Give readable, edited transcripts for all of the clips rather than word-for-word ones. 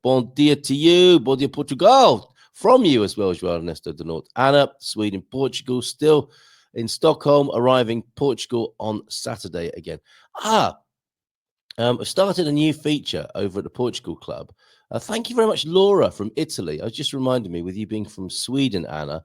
Bon dia to you. Bon dia, Portugal. From you as well, João Ernesto de Norte. Anna, Sweden, Portugal, still in Stockholm, arriving Portugal on Saturday again. I've started a new feature over at the Portugal Club. Thank you very much, Laura from Italy. I was just reminded me, with you being from Sweden, Anna,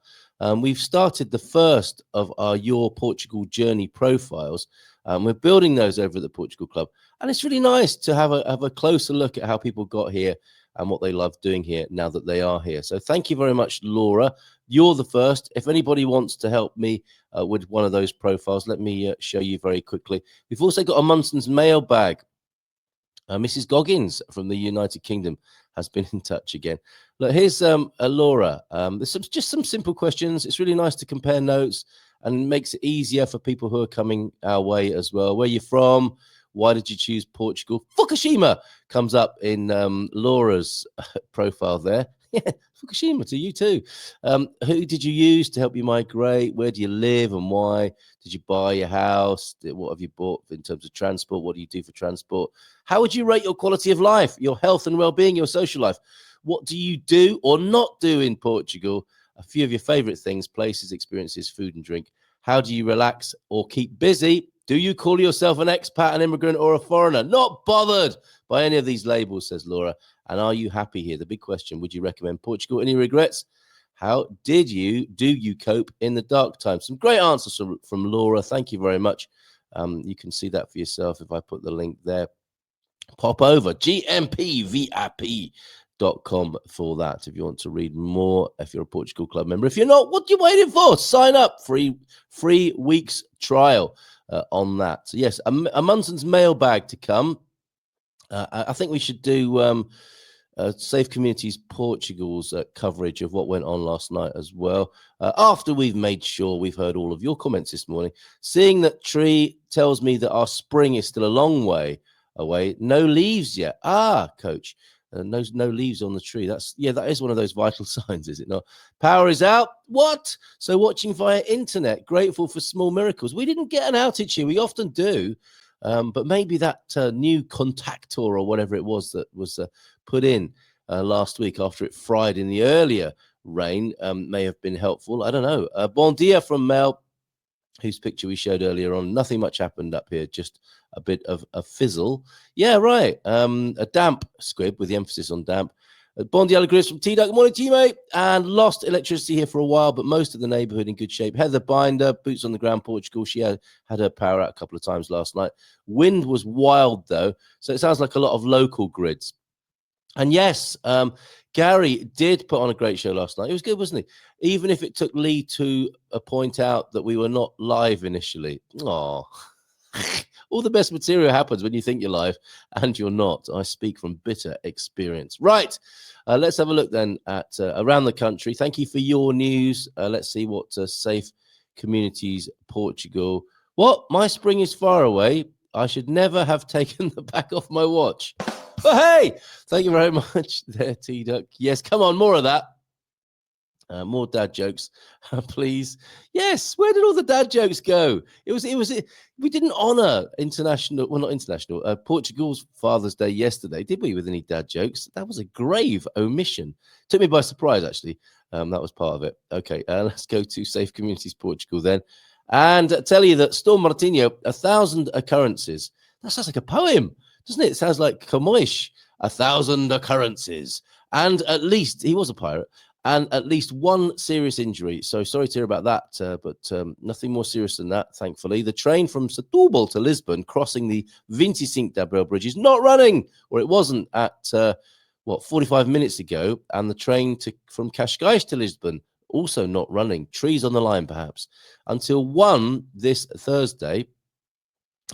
we've started the first of our Your Portugal Journey profiles. We're building those over at the Portugal Club. And it's really nice to have a closer look at how people got here and what they love doing here now that they are here. So thank you very much, Laura. You're the first. If anybody wants to help me with one of those profiles, let me show you very quickly. We've also got a Munson's mailbag. Mrs. Goggins from the United Kingdom has been in touch again. Look, here's Laura. There's just some simple questions. It's really nice to compare notes and makes it easier for people who are coming our way as well. Where you're from? Why did you choose Portugal? Fukushima comes up in Laura's profile there. Yeah, Fukushima to you too. Who did you use to help you migrate? Where do you live and why? Did you buy your house? What have you bought in terms of transport? What do you do for transport? How would you rate your quality of life, your health and well-being, your social life? What do you do or not do in Portugal? A few of your favorite things, places, experiences, food and drink. How do you relax or keep busy? Do you call yourself an expat, an immigrant, or a foreigner? Not bothered by any of these labels, says Laura. And are you happy here? The big question, would you recommend Portugal? Any regrets? How do you cope in the dark times? Some great answers from Laura. Thank you very much. You can see that for yourself if I put the link there. Pop over, gmpvip.com for that if you want to read more, if you're a Portugal Club member. If you're not, what are you waiting for? Sign up. Free weeks trial on that. So yes, a Munson's mailbag to come. I think we should do Safe Communities Portugal's coverage of what went on last night as well. After we've made sure we've heard all of your comments this morning. Seeing that Tree tells me that our spring is still a long way away. No leaves yet. Coach. No leaves on the tree. That is one of those vital signs, is it not? Power is out. What? So watching via internet. Grateful for small miracles. We didn't get an outage here. We often do. But maybe that new contactor or whatever it was that was put in last week after it fried in the earlier rain may have been helpful. I don't know. Bon dia from Mel, whose picture we showed earlier on. Nothing much happened up here, just a bit of a fizzle. Yeah, right. A damp squib with the emphasis on damp. Bon dia Gris from T-Duck. Morning to you, mate. And lost electricity here for a while, but most of the neighborhood in good shape. Heather Binder, boots on the ground, Portugal. She had her power out a couple of times last night. Wind was wild, though, so it sounds like a lot of local grids. And yes, Gary did put on a great show last night. It was good, wasn't he? Even if it took Lee to point out that we were not live initially. Oh, all the best material happens when you think you're live and you're not. I speak from bitter experience. Right. Let's have a look then at around the country. Thank you for your news. Let's see what Safe Communities Portugal. What? My spring is far away. I should never have taken the back off my watch. But hey, thank you very much there, T-Duck. Yes, come on, more of that. More dad jokes, please. Yes, where did all the dad jokes go? We didn't honor Portugal's Father's Day yesterday, did we, with any dad jokes? That was a grave omission. Took me by surprise, actually. That was part of it. Okay, let's go to Safe Communities Portugal then. And tell you that Storm Martinho, 1,000 occurrences. That sounds like a poem, doesn't it? It sounds like Camões, 1,000 occurrences. And at least, he was a pirate, and at least one serious injury. So sorry to hear about that, but nothing more serious than that, thankfully. The train from Setúbal to Lisbon, crossing the 25 de Abril bridge, is not running, or it wasn't at, 45 minutes ago. And the train from Cascais to Lisbon, also not running. Trees on the line, perhaps, until 1 this Thursday.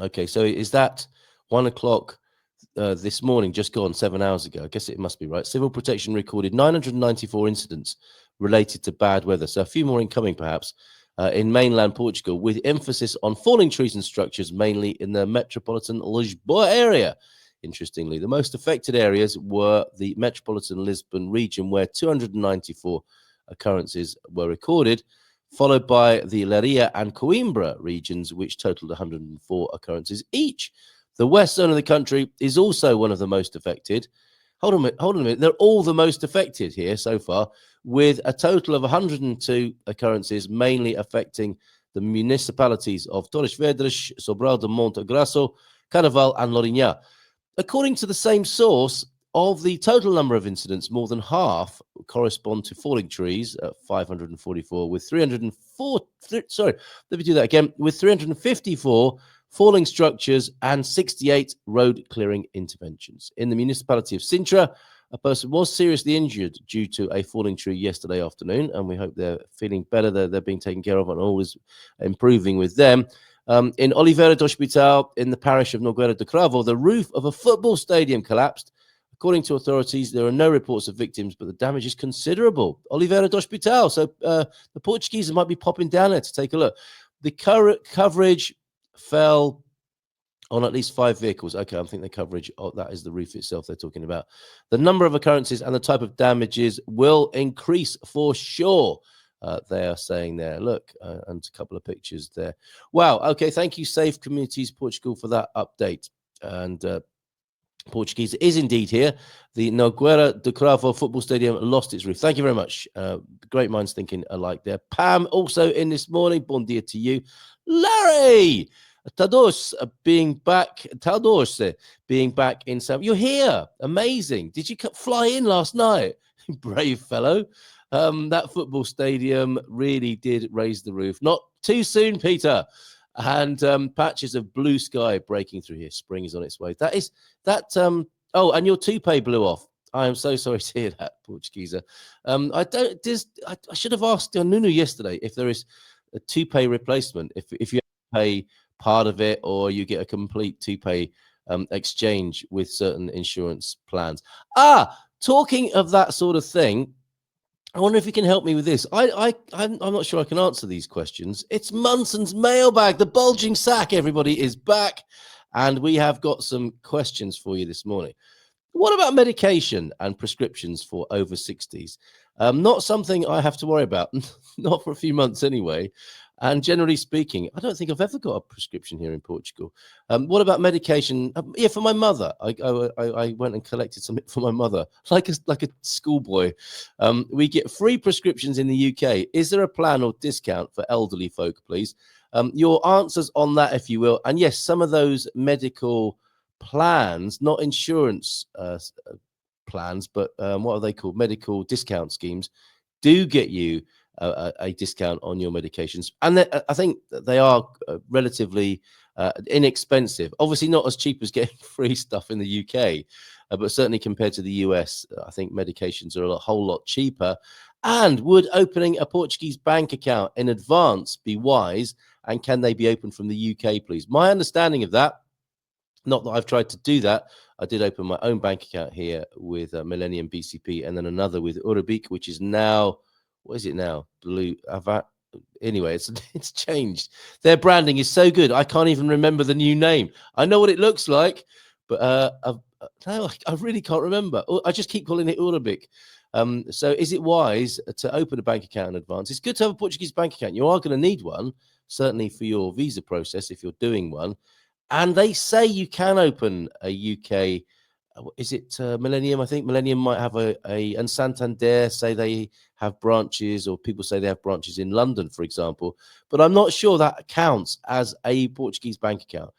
Okay, so is that 1 o'clock this morning, just gone 7 hours ago? I guess it must be right. Civil Protection recorded 994 incidents related to bad weather. So a few more incoming, perhaps, in mainland Portugal, with emphasis on falling trees and structures, mainly in the metropolitan Lisboa area. Interestingly, the most affected areas were the metropolitan Lisbon region, where 294 occurrences were recorded, followed by the Leiria and Coimbra regions, which totaled 104 occurrences each. The west zone of the country is also one of the most affected. hold on a minute. They're all the most affected here so far, with a total of 102 occurrences, mainly affecting the municipalities of Torres Vedras, Sobral de Monte Grasso, Carnaval, and Lourinhã. According to the same source, of the total number of incidents, more than half correspond to falling trees at 544, with 304. Sorry, let me do that again. With 354 falling structures and 68 road clearing interventions. In the municipality of Sintra, a person was seriously injured due to a falling tree yesterday afternoon, and we hope they're feeling better. They're being taken care of, and all is improving with them. In Oliveira do Hospital, in the parish of Nogueira de Cravo, the roof of a football stadium collapsed. According to authorities, there are no reports of victims, but the damage is considerable. Oliveira do Hospital. So the Portuguese might be popping down there to take a look. The coverage fell on at least 5 vehicles. Okay, I think the coverage, that is the roof itself they're talking about. The number of occurrences and the type of damages will increase for sure. They are saying there. Look, and a couple of pictures there. Wow. Okay, thank you, Safe Communities Portugal, for that update. And Portuguese is indeed here. The Nogueira de Cravo football stadium lost its roof. Thank you very much. Great minds thinking alike there. Pam also in this morning. Bon dia to you. Larry Tados being back. Tados being back in Sam. You're here. Amazing. Did you fly in last night? Brave fellow. That football stadium really did raise the roof. Not too soon, Peter. And patches of blue sky breaking through here. Spring is on its way. Oh, and your toupee blew off. I am so sorry to hear that, Portuguesa. I should have asked Nunu yesterday if there is a toupee replacement. If you pay part of it, or you get a complete toupee exchange with certain insurance plans. Talking of that sort of thing, I wonder if you can help me with this. I'm not sure I can answer these questions. It's Munson's mailbag. The bulging sack, everybody, is back. And we have got some questions for you this morning. What about medication and prescriptions for over 60s? Not something I have to worry about, not for a few months anyway. And generally speaking, I don't think I've ever got a prescription here in Portugal. What about medication? Yeah, for my mother. I went and collected something for my mother, like a schoolboy. We get free prescriptions in the UK. Is there a plan or discount for elderly folk, please? Your answers on that, if you will. And yes, some of those medical plans, not insurance plans, but what are they called? Medical discount schemes, do get you a discount on your medications, and I think they are relatively inexpensive. Obviously, not as cheap as getting free stuff in the UK, but certainly compared to the US, I think medications are a whole lot cheaper. And would opening a Portuguese bank account in advance be wise? And can they be opened from the UK, please? My understanding of that, not that I've tried to do that, I did open my own bank account here with Millennium BCP, and then another with Urabic, which is now. What is it now? Blue Avat. Anyway, it's changed. Their branding is so good. I can't even remember the new name. I know what it looks like, but no, I really can't remember. I just keep calling it Urabic. So is it wise to open a bank account in advance? It's good to have a Portuguese bank account. You are going to need one, certainly for your visa process if you're doing one. And they say you can open a UK. Is it Millennium? I think Millennium might have and Santander say they have branches, or people say they have branches in London, for example. But I'm not sure that counts as a Portuguese bank account.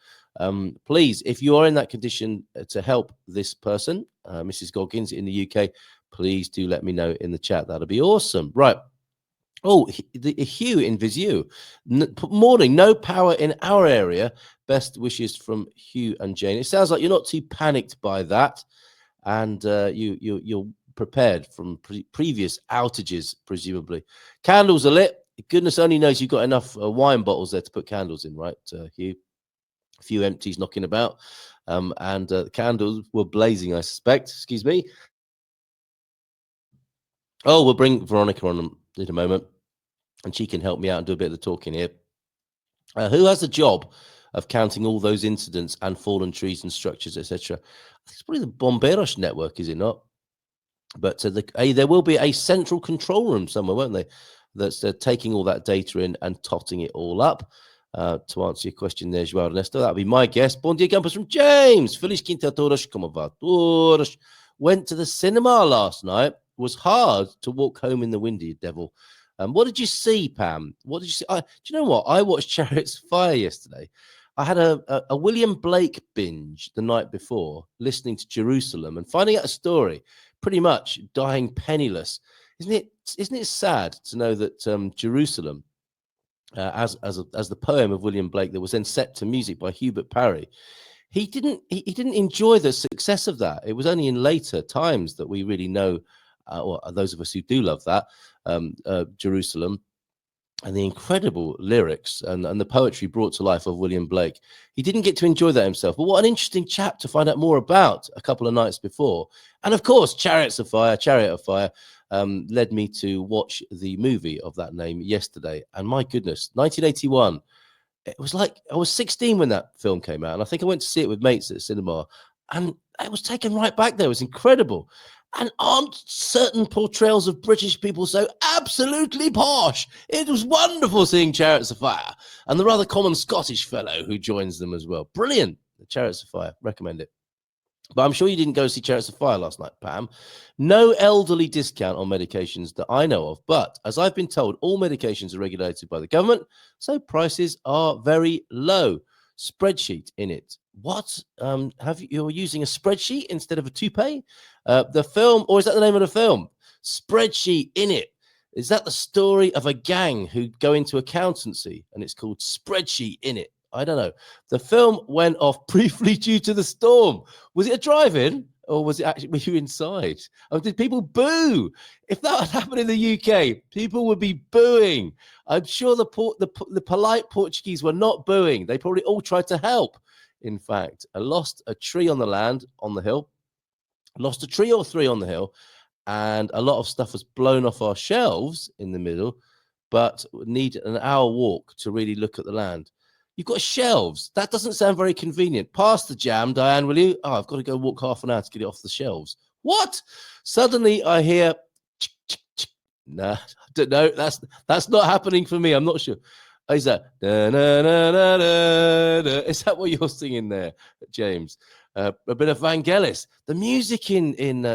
Please, if you are in that condition to help this person, Mrs. Goggins in the UK, please do let me know in the chat. That'll be awesome. Right. Oh, Hugh in Visu. Morning, no power in our area. Best wishes from Hugh and Jane. It sounds like you're not too panicked by that, and you're prepared from previous outages, presumably. Candles are lit. Goodness only knows you've got enough wine bottles there to put candles in, right, Hugh? A few empties knocking about, and the candles were blazing, I suspect. Excuse me. Oh, we'll bring Veronica on in a moment, and she can help me out and do a bit of the talking here. Who has the job of counting all those incidents and fallen trees and structures, etc.? It's probably the Bombeiros network, is it not? But there will be a central control room somewhere, won't they? That's taking all that data in and totting it all up. To answer your question there, João Ernesto, that would be my guess. Bom dia, campus from James. Feliz quinta a todos. Como va todos? Went to the cinema last night. Was hard to walk home in the wind, you devil. What did you see, Pam? What did you see? Do you know what? I watched Chariots of Fire yesterday. I had a William Blake binge the night before, listening to Jerusalem and finding out a story, pretty much dying penniless. Isn't it sad to know that Jerusalem, as the poem of William Blake that was then set to music by Hubert Parry, he didn't enjoy the success of that. It was only in later times that we really know, or those of us who do love that, Jerusalem, and the incredible lyrics and the poetry brought to life of William Blake. He didn't get to enjoy that himself. But what an interesting chap to find out more about a couple of nights before. And of course, Chariot of Fire, led me to watch the movie of that name yesterday. And my goodness, 1981. It was like I was 16 when that film came out. And I think I went to see it with mates at the cinema. And it was taken right back there. It was incredible. And aren't certain portrayals of British people so absolutely posh? It was wonderful seeing Chariots of Fire and the rather common Scottish fellow who joins them as well. Brilliant. The Chariots of Fire. Recommend it. But I'm sure you didn't go see Chariots of Fire last night, Pam. No elderly discount on medications that I know of. But as I've been told, all medications are regulated by the government, so prices are very low. Spreadsheet in it. What? You're using a spreadsheet instead of a toupee? The film, or is that the name of the film? Spreadsheet in it. Is that the story of a gang who go into accountancy and it's called Spreadsheet in it? I don't know. The film went off briefly due to the storm. Was it a drive-in or was it actually, were you inside? Oh, did people boo? If that had happened in the UK, people would be booing. I'm sure the polite Portuguese were not booing. They probably all tried to help. In fact, I lost a tree on the land, on the hill. Lost a tree or three on the hill. And a lot of stuff was blown off our shelves in the middle, but need an hour walk to really look at the land. You've got shelves. That doesn't sound very convenient. Pass the jam, Diane, will you? Oh, I've got to go walk half an hour to get it off the shelves. What? Suddenly I hear, nah, I don't know. That's not happening for me. I'm not sure. Is that? Is that what you're singing there, James? A bit of Vangelis. The music in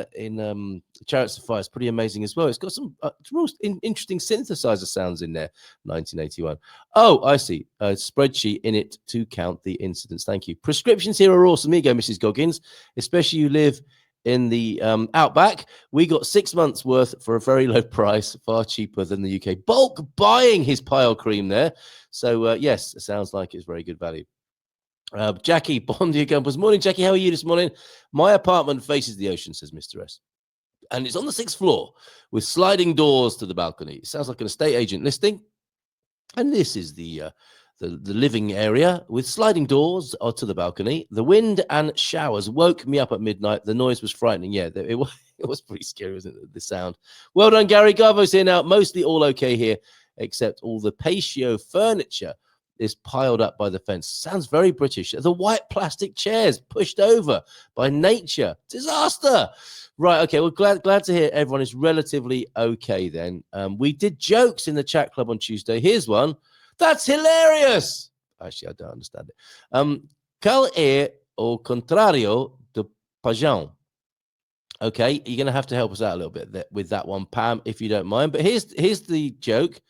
Chariots of Fire is pretty amazing as well. It's got some real interesting synthesizer sounds in there. 1981. Oh, I see. A spreadsheet in it to count the incidents. Thank you. Prescriptions here are awesome. Here you go, Mrs. Goggins. Especially you live in the outback. We got 6 months worth for a very low price, far cheaper than the UK. Bulk buying his pile cream there. So yes, it sounds like it's very good value. Jackie Bondia Gumpers. Morning, Jackie. How are you this morning? My apartment faces the ocean, says Mr. S. And it's on the 6th floor with sliding doors to the balcony. It sounds like an estate agent listing. And this is the living area with sliding doors to the balcony. The wind and showers woke me up at midnight. The noise was frightening. Yeah, it was pretty scary, wasn't it? The sound. Well done, Gary. Garvo's here now. Mostly all okay here, except all the patio furniture is piled up by the fence. Sounds very British. The white plastic chairs pushed over by nature. Disaster. Right, okay, well, glad to hear everyone is relatively okay then. We did jokes in the chat club on Tuesday. Here's one. That's hilarious. Actually, I don't understand it. Qual é o contrário de paixão? Okay, you're going to have to help us out a little bit with that one, Pam, if you don't mind. But here's the joke.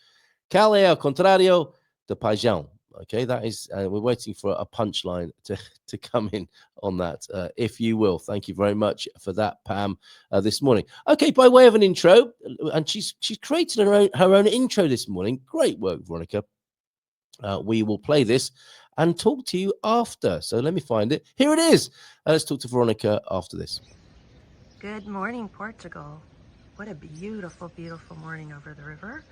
Qual é o contrário de paixão? Okay, that is, we're waiting for a punchline to come in on that, if you will. Thank you very much for that, Pam, this morning. Okay, by way of an intro, and she's created her own intro this morning. Great work, Veronica. We will play this and talk to you after. So let me find it. Here it is. Let's talk to Veronica after this. Good morning, Portugal. What a beautiful, beautiful morning over the river.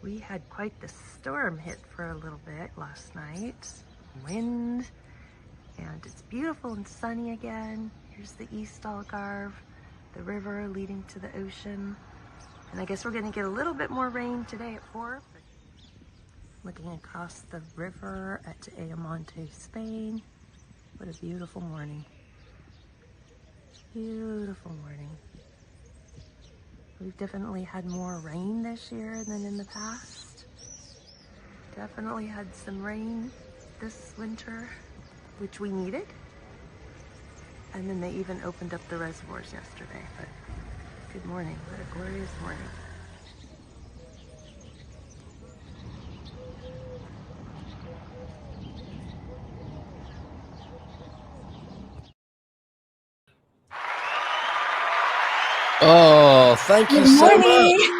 We had quite the storm hit for a little bit last night. Wind, and it's beautiful and sunny again. Here's the East Algarve, the river leading to the ocean. And I guess we're going to get a little bit more rain today at 4. Looking across the river at Ayamonte, Spain. What a beautiful morning. Beautiful morning. We've definitely had more rain this year than in the past. Definitely had some rain this winter, which we needed. And then they even opened up the reservoirs yesterday. But good morning. What a glorious morning. Oh, thank you Good so much. morning.